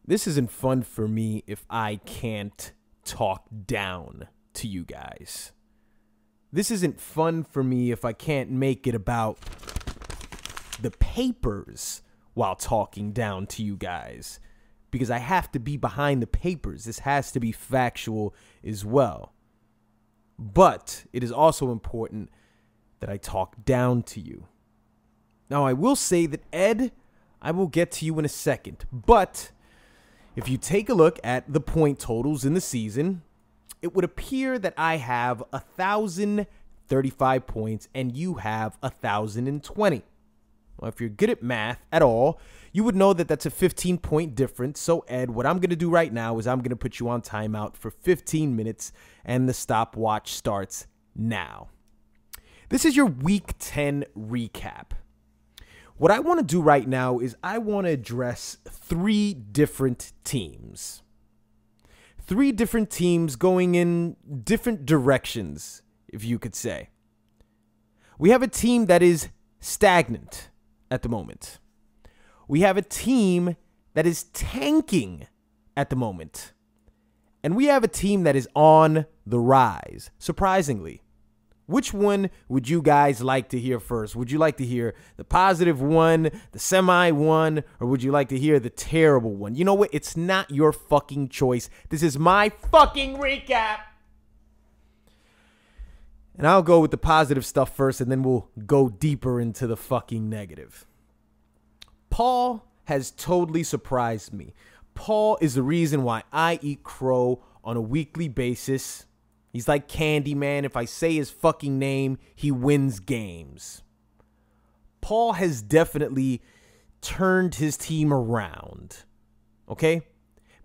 This isn't fun for me if I can't talk down to you guys. This isn't fun for me if I can't make it about the papers while talking down to you guys. Because I have to be behind the papers. This has to be factual as well. But it is also important that I talk down to you. Now, I will say that, Ed, I will get to you in a second. But if you take a look at the point totals in the season, it would appear that I have 1,035 points and you have 1,020. Well, if you're good at math at all, you would know that that's a 15-point difference. So, Ed, what I'm going to do right now is I'm going to put you on timeout for 15 minutes, and the stopwatch starts now. This is your Week 10 recap. What I want to do right now is I want to address three different teams. Three different teams going in different directions, if you could say. We have a team that is stagnant at the moment. We have a team that is tanking at the moment. And we have a team that is on the rise, surprisingly. Which one would you guys like to hear first? Would you like to hear the positive one, the semi one, or would you like to hear the terrible one? You know what? It's not your fucking choice. This is my fucking recap. And I'll go with the positive stuff first, and then we'll go deeper into the fucking negative. Paul has totally surprised me. Paul is the reason why I eat crow on a weekly basis. He's like Candyman. If I say his fucking name, he wins games. Paul has definitely turned his team around. Okay?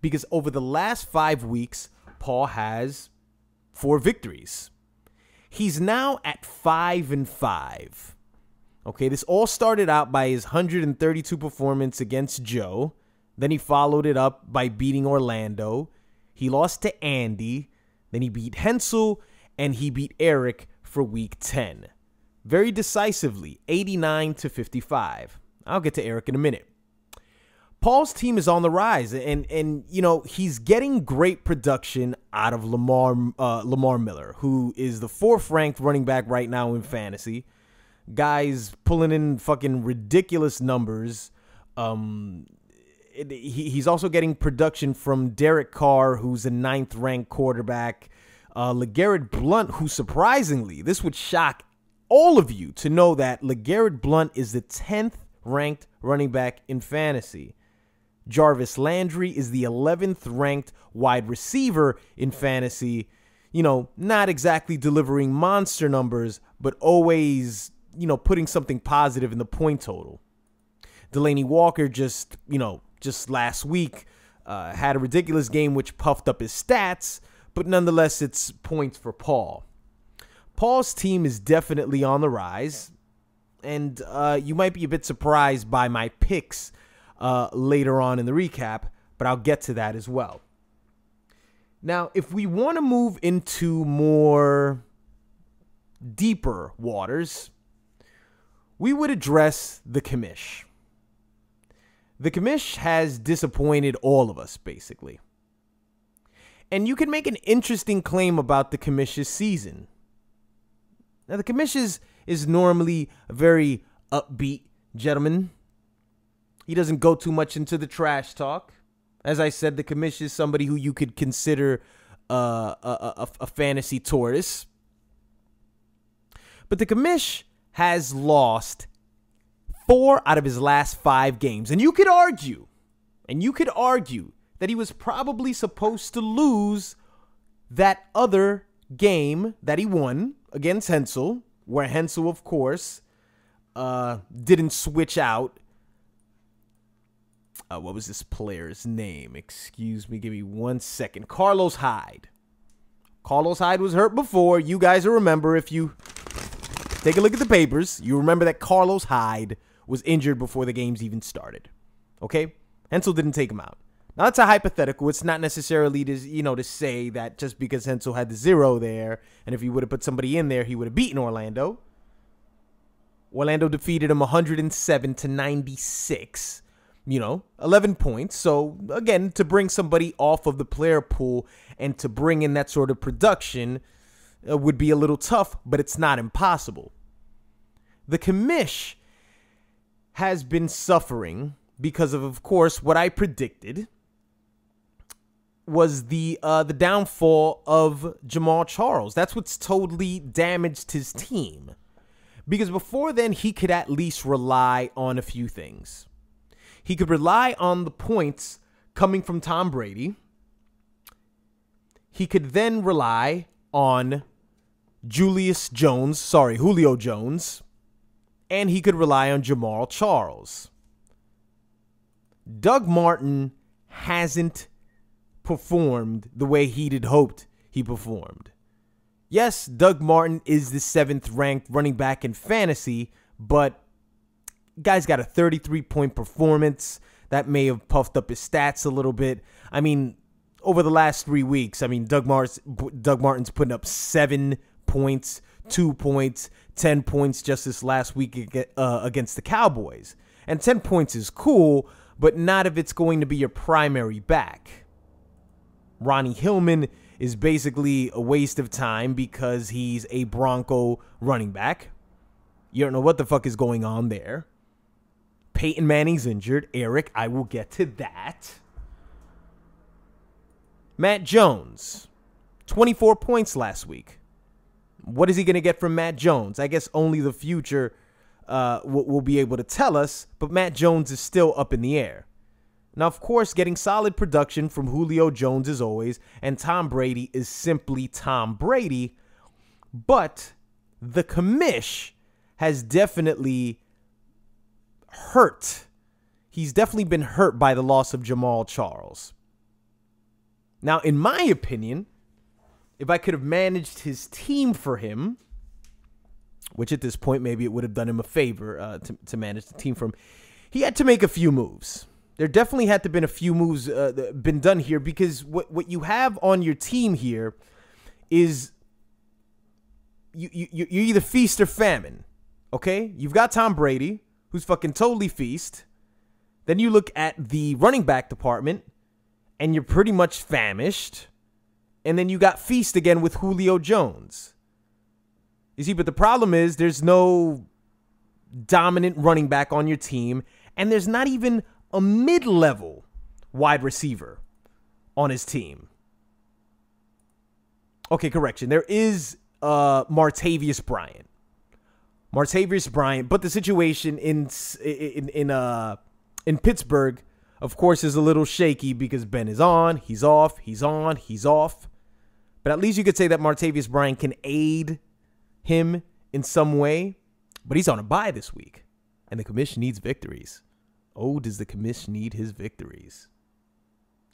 Because over the last 5 weeks, Paul has 4 victories. He's now at 5-5. Okay, this all started out by his 132 performance against Joe. Then he followed it up by beating Orlando. He lost to Andy. Then he beat Hensel, and he beat Eric for Week 10. Very decisively, 89-55. I'll get to Eric in a minute. Paul's team is on the rise, and you know, he's getting great production out of Lamar Miller, who is the 4th-ranked running back right now in fantasy. Guys pulling in fucking ridiculous numbers. He's also getting production from Derek Carr, who's a 9th-ranked quarterback. LeGarrette Blount, who surprisingly, this would shock all of you to know that LeGarrette Blount is the 10th-ranked running back in fantasy. Jarvis Landry is the 11th-ranked wide receiver in fantasy. You know, not exactly delivering monster numbers, but always, you know, putting something positive in the point total. Delaney Walker just last week had a ridiculous game which puffed up his stats, but nonetheless, it's points for Paul. Paul's team is definitely on the rise, and you might be a bit surprised by my picks later on in the recap, but I'll get to that as well. Now, if we want to move into more deeper waters, we would address the commish. The commish has disappointed all of us, basically. And you can make an interesting claim about the commish's season. Now, the commish is normally a very upbeat gentleman. He doesn't go too much into the trash talk. As I said, the commish is somebody who you could consider a fantasy Taurus. But the commish has lost 4 out of his last 5 games. And you could argue that he was probably supposed to lose that other game that he won against Hensel, where Hensel, of course, didn't switch out. What was this player's name? Excuse me, give me 1 second. Carlos Hyde. Carlos Hyde was hurt before. You guys will remember, if you take a look at the papers, you remember that Carlos Hyde was injured before the games even started. Okay? Hensel didn't take him out. Now, that's a hypothetical. It's not necessarily to say that just because Hensel had the 0 there, and if he would have put somebody in there, he would have beaten Orlando. Orlando defeated him 107-96. 11 points. So, again, to bring somebody off of the player pool and to bring in that sort of production would be a little tough, but it's not impossible. The commish has been suffering because of course, what I predicted was the downfall of Jamaal Charles. That's what's totally damaged his team. Because before then, he could at least rely on a few things. He could rely on the points coming from Tom Brady. He could then rely on Julio Jones. And he could rely on Jamaal Charles. Doug Martin hasn't performed the way he'd hoped he performed. Yes, Doug Martin is the 7th ranked running back in fantasy, but guy's got a 33-point performance. That may have puffed up his stats a little bit. I mean, over the last 3 weeks, Doug Martin's putting up 7 points, 2 points, 10 points just this last week against the Cowboys. And 10 points is cool, but not if it's going to be your primary back. Ronnie Hillman is basically a waste of time because he's a Bronco running back. You don't know what the fuck is going on there. Peyton Manning's injured. Eric, I will get to that. Matt Jones, 24 points last week. What is he going to get from Matt Jones? I guess only the future will be able to tell us, but Matt Jones is still up in the air. Now, of course, getting solid production from Julio Jones as always, and Tom Brady is simply Tom Brady, but the commish has definitely hurt. He's definitely been hurt by the loss of Jamaal Charles. Now, in my opinion, if I could have managed his team for him, which at this point maybe it would have done him a favor to manage the team for him, he had to make a few moves. There definitely had to have been a few moves been done here because what you have on your team here is you either feast or famine, okay? You've got Tom Brady, who's fucking totally feast. Then you look at the running back department, and you're pretty much famished. And then you got feast again with Julio Jones. You see, but the problem is there's no dominant running back on your team, and there's not even a mid-level wide receiver on his team. Okay, correction. There is Martavius Bryant. But the situation in Pittsburgh, of course, is a little shaky because Ben is on, he's off, he's on, he's off. But at least you could say that Martavius Bryant can aid him in some way. But he's on a bye this week, and the commission needs victories. Oh, does the commission need his victories?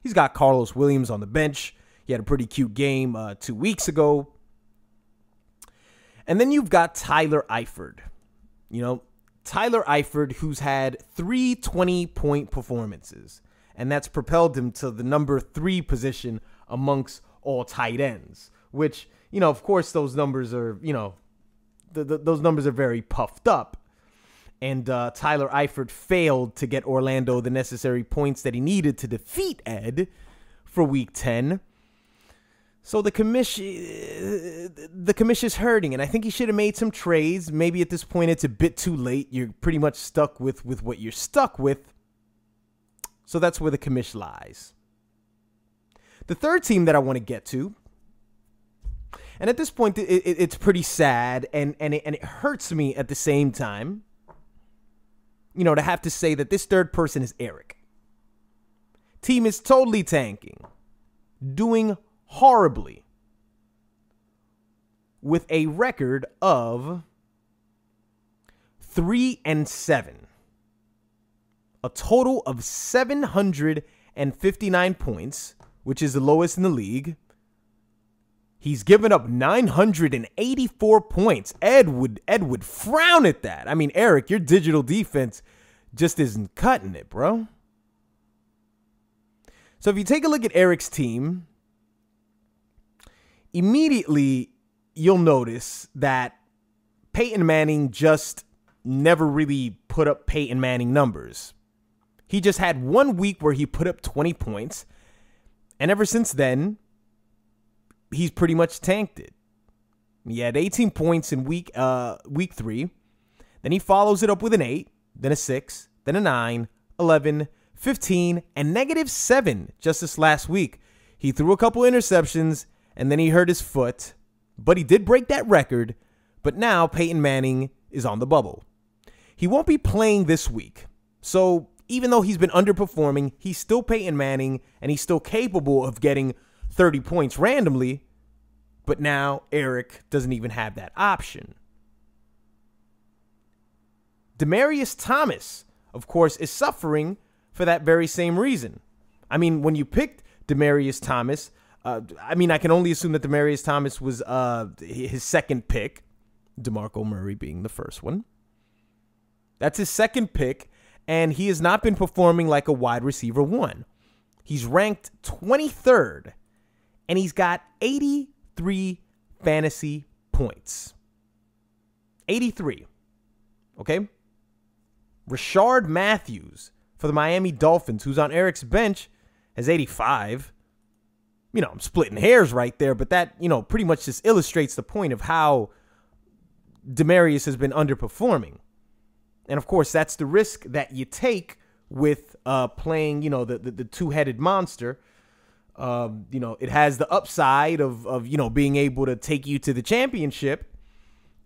He's got Carlos Williams on the bench. He had a pretty cute game 2 weeks ago. And then you've got Tyler Eifert. Tyler Eifert, who's had 3 20-point performances. And that's propelled him to the number 3 position amongst all tight ends. Which, of course, those numbers are, those numbers are very puffed up. And Tyler Eifert failed to get Orlando the necessary points that he needed to defeat Ed for Week 10. So the commish is hurting, and I think he should have made some trades. Maybe at this point it's a bit too late. You're pretty much stuck with what you're stuck with. So that's where the commish lies. The third team that I want to get to, and at this point it's pretty sad, and it hurts me at the same time, to have to say that this third person is Eric. Team is totally tanking, doing horribly, with a record of 3-7, a total of 759 points, which is the lowest in the league. He's given up 984 points. Ed would frown at that. I mean, Eric, your digital defense just isn't cutting it, bro. So if you take a look at Eric's team, immediately you'll notice that Peyton Manning just never really put up Peyton Manning numbers. He just had 1 week where he put up 20 points. And ever since then, he's pretty much tanked it. He had 18 points in week 3. Then he follows it up with an 8, then a 6, then a 9, 11, 15, and -7 just this last week. He threw a couple interceptions, and then he hurt his foot. But he did break that record. But now Peyton Manning is on the bubble. He won't be playing this week. So even though he's been underperforming, he's still Peyton Manning, and he's still capable of getting 30 points randomly. But now Eric doesn't even have that option. Demaryius Thomas, of course, is suffering for that very same reason. I mean, when you picked Demaryius Thomas, I can only assume that Demaryius Thomas was his second pick, DeMarco Murray being the first one. That's his second pick, and he has not been performing like a wide receiver 1. He's ranked 23rd, and he's got 83 fantasy points. 83. Okay? Rashard Matthews for the Miami Dolphins, who's on Eric's bench, has 85. I'm splitting hairs right there, but that, pretty much just illustrates the point of how Demaryius has been underperforming. And, of course, that's the risk that you take with playing, the two-headed monster. It has the upside of being able to take you to the championship.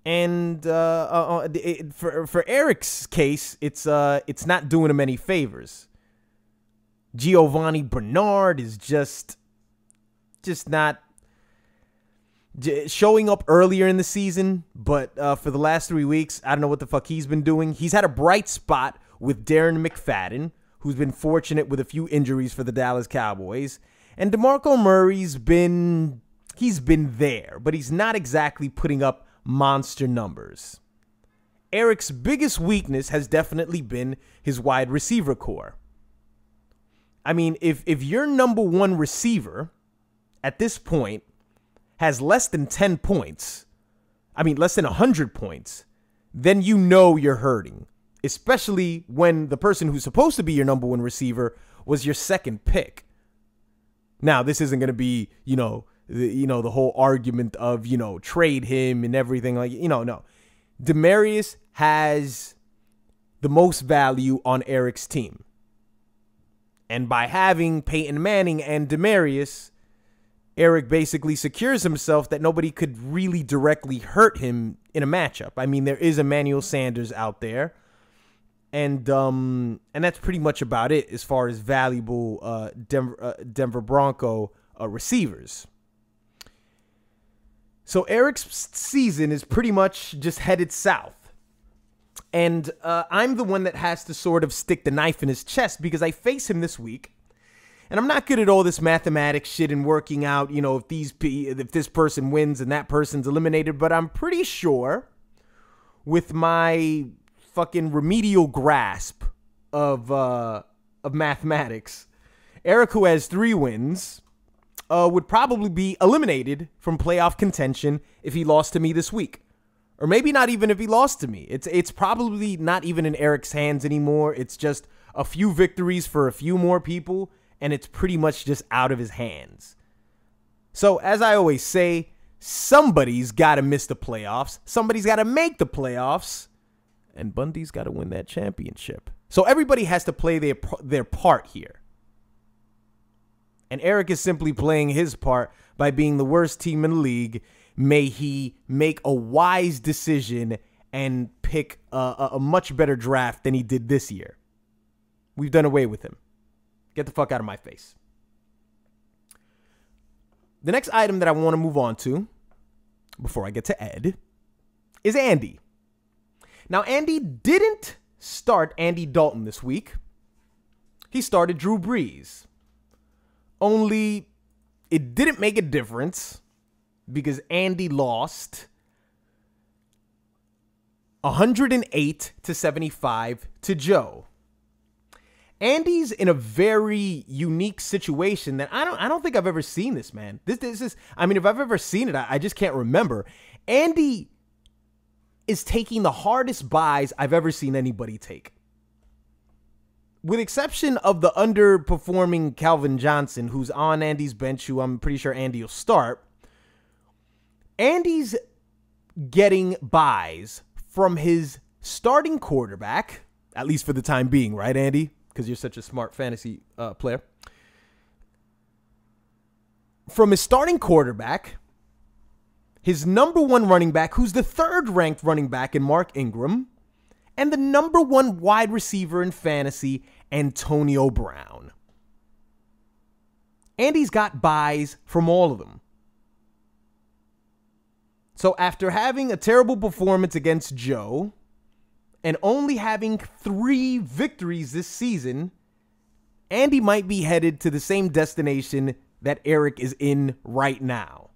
And for Eric's case, it's not doing him any favors. Giovanni Bernard is just not showing up earlier in the season, but for the last 3 weeks, I don't know what the fuck he's been doing. He's had a bright spot with Darren McFadden, who's been fortunate with a few injuries for the Dallas Cowboys. And DeMarco Murray's been there, but he's not exactly putting up monster numbers. Eric's biggest weakness has definitely been his wide receiver core. I mean, if your number 1 receiver at this point has less than 10 points, less than 100 points, then you're hurting, especially when the person who's supposed to be your number 1 receiver was your second pick. Now, this isn't going to be, the whole argument of, trade him and everything no. Demaryius has the most value on Eric's team. And by having Peyton Manning and Demaryius, Eric basically secures himself that nobody could really directly hurt him in a matchup. I mean, there is Emmanuel Sanders out there. And that's pretty much about it as far as valuable Denver Bronco receivers. So Eric's season is pretty much just headed south. And I'm the one that has to sort of stick the knife in his chest because I face him this week. And I'm not good at all this mathematics shit and working out, if this person wins and that person's eliminated. But I'm pretty sure with my fucking remedial grasp of mathematics, Eric, who has 3 wins, would probably be eliminated from playoff contention if he lost to me this week. Or maybe not even if he lost to me. It's probably not even in Eric's hands anymore. It's just a few victories for a few more people, and it's pretty much just out of his hands. So, as I always say, somebody's got to miss the playoffs. Somebody's got to make the playoffs. And Bundy's got to win that championship. So, everybody has to play their part here. And Eric is simply playing his part by being the worst team in the league. May he make a wise decision and pick a much better draft than he did this year. We've done away with him. Get the fuck out of my face. The next item that I want to move on to, before I get to Ed, is Andy. Now, Andy didn't start Andy Dalton this week. He started Drew Brees. Only it didn't make a difference because Andy lost 108-75 to Joe. Andy's in a very unique situation that I don't think I've ever seen this, man. This is, if I've ever seen it, I just can't remember. Andy is taking the hardest buys I've ever seen anybody take. with exception of the underperforming Calvin Johnson, who's on Andy's bench, who I'm pretty sure Andy will start, Andy's getting buys from his starting quarterback, at least for the time being, right, Andy? Because you're such a smart fantasy player. From his starting quarterback, his number one running back, who's the third-ranked running back in Mark Ingram, and the number one wide receiver in fantasy, Antonio Brown. Andy's got buys from all of them. So after having a terrible performance against Joe and only having 3 victories this season, Andy might be headed to the same destination that Eric is in right now.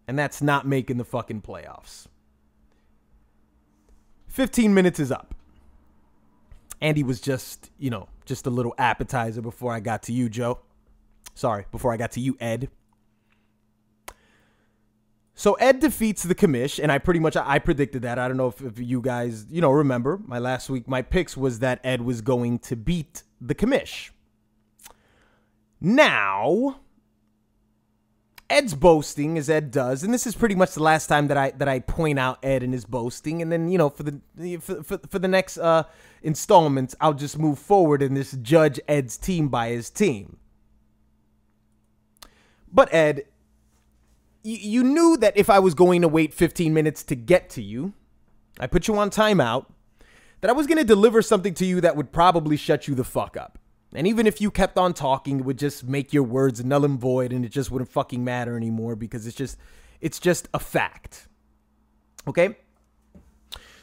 And that's not making the fucking playoffs. 15 minutes is up. Andy was just a little appetizer before I got to you, Joe. Sorry, before I got to you, Ed. So Ed defeats the commish, and I predicted that. I don't know if you guys, remember my last week. My picks was that Ed was going to beat the commish. Now, Ed's boasting, as Ed does, and this is pretty much the last time that I point out Ed and his boasting. And then for the next installments, I'll just move forward and just judge Ed's team by his team. But Ed, you knew that if I was going to wait 15 minutes to get to you, I put you on timeout, that I was going to deliver something to you that would probably shut you the fuck up. And even if you kept on talking, it would just make your words null and void, and it just wouldn't fucking matter anymore because it's just a fact. Okay?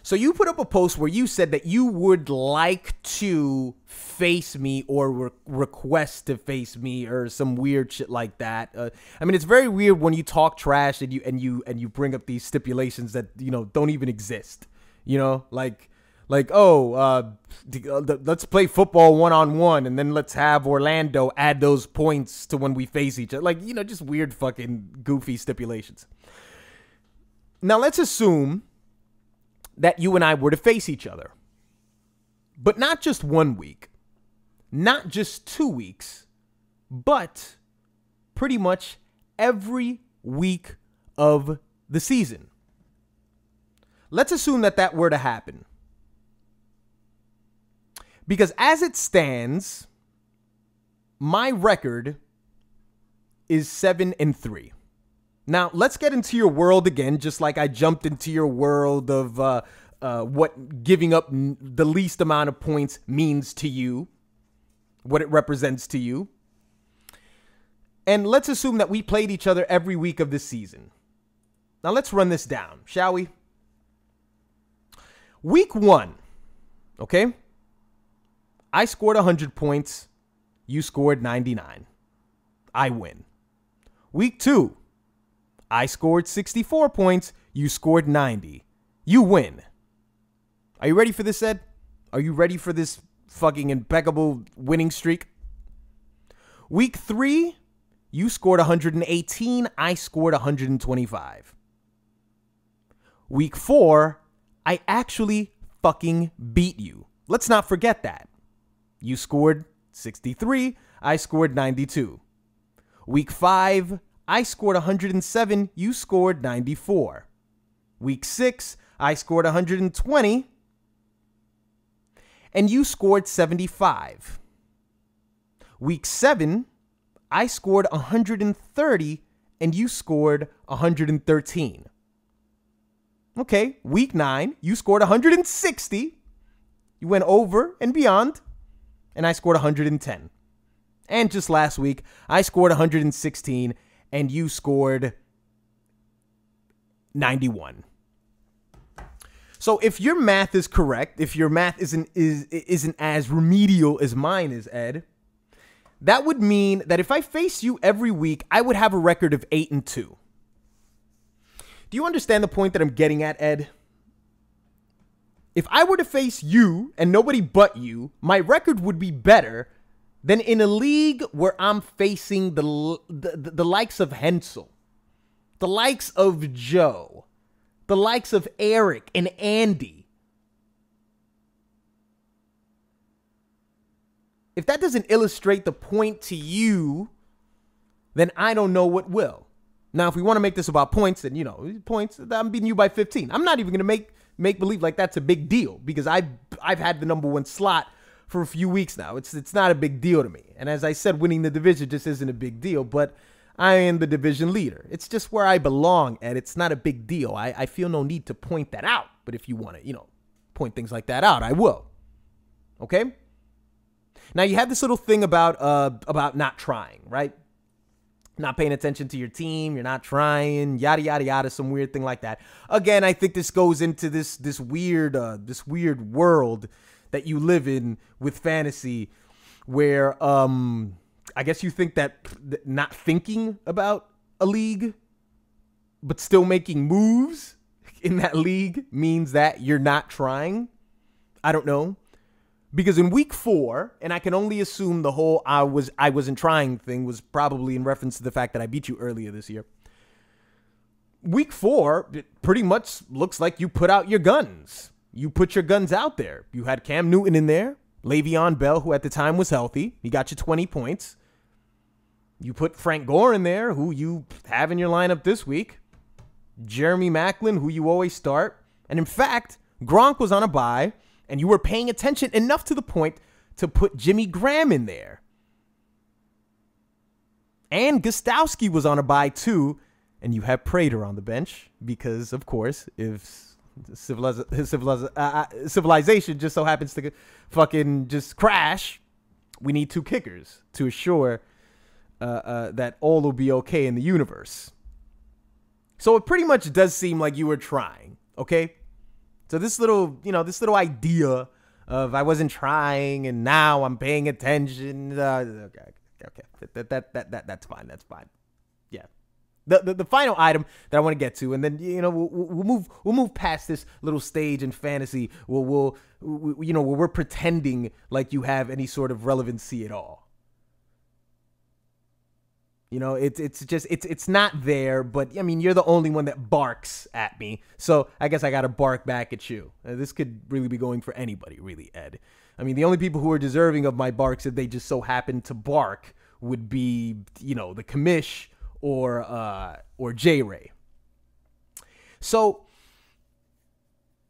So you put up a post where you said that you would like to face me or request to face me or some weird shit like that. I mean, it's very weird when you talk trash and you bring up these stipulations that don't even exist. Let's play football 1-on-1 and then let's have Orlando add those points to when we face each other. Just weird fucking goofy stipulations. Now let's assume that you and I were to face each other. But not just 1 week, not just 2 weeks, but pretty much every week of the season. Let's assume that were to happen. Because as it stands, my record is 7-3. Now, let's get into your world again, just like I jumped into your world of what giving up the least amount of points means to you, what it represents to you. And let's assume that we played each other every week of this season. Now, let's run this down, shall we? Week 1, okay? I scored 100 points. You scored 99. I win. Week 2, I scored 64 points. You scored 90. You win. Are you ready for this, Ed? Are you ready for this fucking impeccable winning streak? Week 3, you scored 118. I scored 125. Week 4, I actually fucking beat you. Let's not forget that. You scored 63. I scored 92. Week 5, I scored 107. You scored 94. Week 6, I scored 120. And you scored 75. Week 7, I scored 130. And you scored 113. Okay, week 9, you scored 160. You went over and beyond. And I scored 110. And just last week, I scored 116, and you scored 91. So if your math is correct, if your math isn't as remedial as mine is, Ed, that would mean that if I face you every week, I would have a record of 8-2. Do you understand the point that I'm getting at, Ed? If I were to face you and nobody but you, my record would be better than in a league where I'm facing the likes of Hensel, the likes of Joe, the likes of Eric and Andy. If that doesn't illustrate the point to you, then I don't know what will. Now, if we want to make this about points, then, points, I'm beating you by 15. I'm not even going to make believe like that's a big deal because I've had the number 1 slot for a few weeks now. It's not a big deal to me. And as I said, winning the division just isn't a big deal, but I am the division leader. It's just where I belong, and it's not a big deal. I feel no need to point that out. But if you want to, point things like that out, I will. Okay? Now, you have this little thing about not trying, right? Not paying attention to your team, you're not trying, yada, yada, yada, some weird thing like that. Again, I think this goes into this weird world that you live in with fantasy where I guess you think that not thinking about a league but still making moves in that league means that you're not trying. I don't know. Because in week 4, and I can only assume the whole I wasn't trying thing was probably in reference to the fact that I beat you earlier this year. Week 4, it pretty much looks like you put out your guns. You put your guns out there. You had Cam Newton in there, Le'Veon Bell, who at the time was healthy. He got you 20 points. You put Frank Gore in there, who you have in your lineup this week. Jeremy Maclin, who you always start. And in fact, Gronk was on a bye. And you were paying attention enough to the point to put Jimmy Graham in there. And Gostowski was on a bye too. And you have Prater on the bench because, of course, if civilization just so happens to fucking just crash, we need 2 kickers to assure that all will be okay in the universe. So it pretty much does seem like you were trying, okay? So this little idea of I wasn't trying and now I'm paying attention. Okay. That's fine. That's fine. Yeah. The final item that I want to get to, and then we'll move past this little stage in fantasy. Where we're pretending like you have any sort of relevancy at all. It's not there, but I mean, you're the only one that barks at me. So I guess I got to bark back at you. This could really be going for anybody, really, Ed. I mean, the only people who are deserving of my barks if they just so happen to bark would be, the commish or J-Ray. So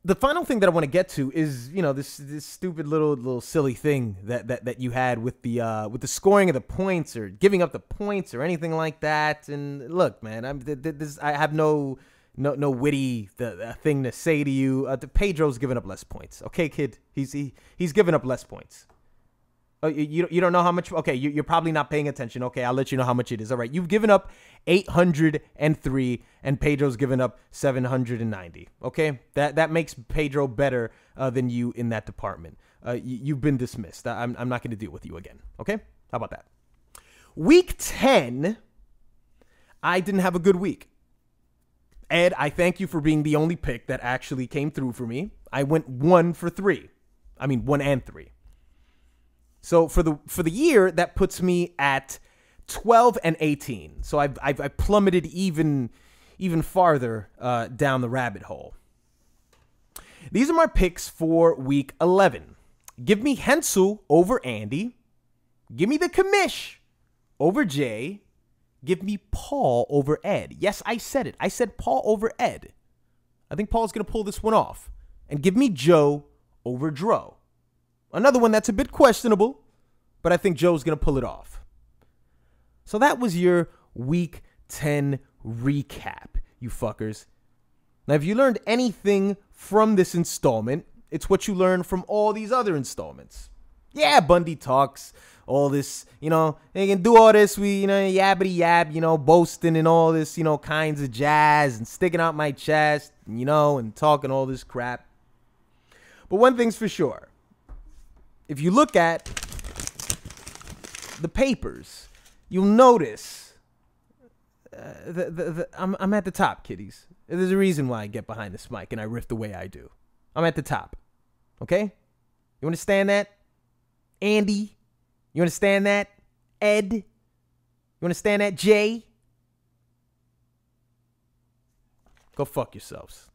the final thing that I want to get to is, this stupid little silly thing that you had with the scoring of the points or giving up the points or anything like that. And look, man, I have no witty thing to say to you. Pedro's giving up less points. Okay, kid, he's giving up less points. Oh, you don't know how much? Okay, you're probably not paying attention. Okay, I'll let you know how much it is. All right, you've given up 803, and Pedro's given up 790. Okay, that makes Pedro better than you in that department. You've been dismissed. I'm not going to deal with you again. Okay, how about that? Week 10, I didn't have a good week. Ed, I thank you for being the only pick that actually came through for me. I went 1 for 3. I mean, 1 and 3. So for the year, that puts me at 12 and 18. So I've plummeted even farther down the rabbit hole. These are my picks for week 11. Give me Hensel over Andy. Give me the commish over Jay. Give me Paul over Ed. Yes, I said it. I said Paul over Ed. I think Paul's going to pull this one off. And give me Joe over Dro. Another one that's a bit questionable, but I think Joe's going to pull it off. So that was your Week 10 recap, you fuckers. Now, if you learned anything from this installment, it's what you learned from all these other installments. Yeah, Bundy talks, all this, they can do all this, yabbity yab, boasting and all this, kinds of jazz and sticking out my chest, and talking all this crap. But one thing's for sure. If you look at the papers, you'll notice I'm at the top, kiddies. There's a reason why I get behind this mic and I riff the way I do. I'm at the top. Okay? You understand that? Andy? You understand that? Ed? You understand that? Jay? Go fuck yourselves.